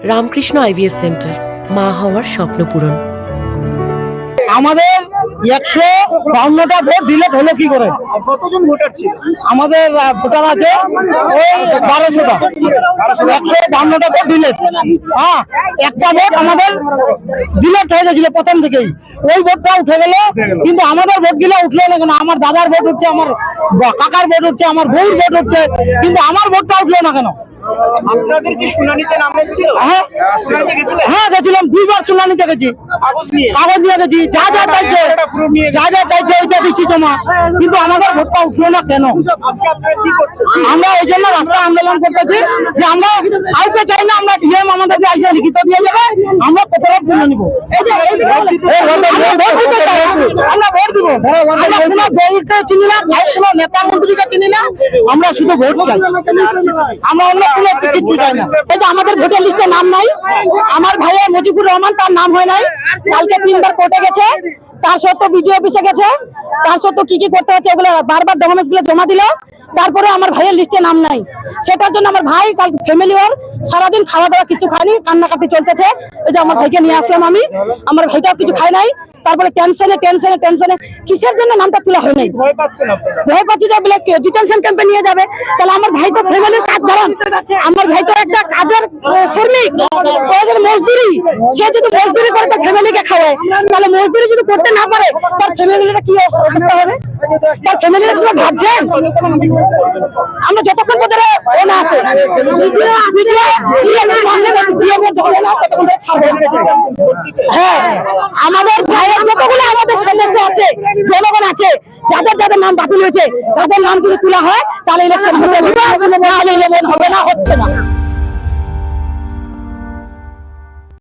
Ramakrishna IVF centre, মা হওয়ার স্বপ্ন পূরণ। আমাদের 152টা ভোট ডিলেট হলো কি করে? কতজন ভোটার ছিল? আমাদের ভোটার আছে ওই 1200টা। 152টা ভোট ডিলেট। হ্যাঁ, একটা ভোট আমাদের ডিলেট হয়ে গেছিল প্রথম থেকেই, ওই ভোটটা উঠে গেল। কিন্তু আমাদের ভোট গুলো উঠলো না কেন? আমার দাদার ভোট উঠছে, আমার কাকার ভোট উঠছে, আমার বউর ভোট উঠছে, কিন্তু আমার ভোটটা উঠলো না কেন? আপনাদের কি শুনানিতে নাম এসেছিল? হ্যাঁ গেছিলাম, 2বার শুনানিতে গেছি, কাগজ নিয়ে গেছি, যা যা চাইছে ওইটা দিচ্ছি জমা, কিন্তু আমাদের ভোটটা উঠলো না কেন? আমরা ওই জন্য রাস্তা আন্দোলন করতেছি যে আমরা কাউকে চাই না, আমরা ডিএম আমাদেরকে আইসে লিখিত দিয়ে যাবে, আমরা প্রতিরোধ তুলে নিবো, আমরা ভোট দিব। আমরা কোনো দলকে চিনি না, কোনো নেতা মন্ত্রীকে চিনি না, আমরা শুধু ভোট চাই, আমরা অন্য কোনো কিছু চাই না। এই যে আমাদের ভোটার লিস্টে নাম নাই, আমার ভাইয়ের মুজিবুর রহমান, তার নাম হয় নাই, কালকে 3বার কোর্টে গেছে, তার সত্ত্বেও বিডিও অফিসে গেছে, তার সত্ত্বেও কি কি করতে হচ্ছে ওগুলো বারবার ডকুমেন্টস গুলো জমা দিল, তারপরে আমার ভাইয়ের লিস্টে নাম নাই। সেটার জন্য আমার ভাই কাল ফ্যামিলি ওর সারাদিন খাওয়া দাওয়া কিছু খায়নি, কান্নাকাটি চলতেছে। এই যে আমার ভাইকে নিয়ে আসলাম আমি, আমার ভাইটাও কিছু খায় নাই, তারপরে টেনশনে কিসের জন্য নামটা তোলা হয় নাই? ভয় পাচ্ছি যে বলে ডিটেনশন ক্যাম্পে নিয়ে যাবে, তাহলে আমার ভাই তো ফ্যামিলির কাজ ধরান, আমার ভাই তো একটা কাজের শ্রমিক, মজদুরি, সে যদি মজদুরি করে তার ফ্যামিলিকে খাওয়ায়, তাহলে মজদুরি যদি করতে না পারে তার ফ্যামিলিটা কি অবস্থা হবে? তার ফ্যামিলিটা কি ভাবছেন? আমরা যতক্ষণ পর্যন্ত না আছে হ্যাঁ, আমাদের ভাইয়ের যতগুলো আমাদের সদস্য আছে, জনগণ আছে, যাদের যাদের নাম বাতিল হয়েছে তাদের নাম যদি তোলা হয় তাহলে ইলেকশন হবে না, হচ্ছে না।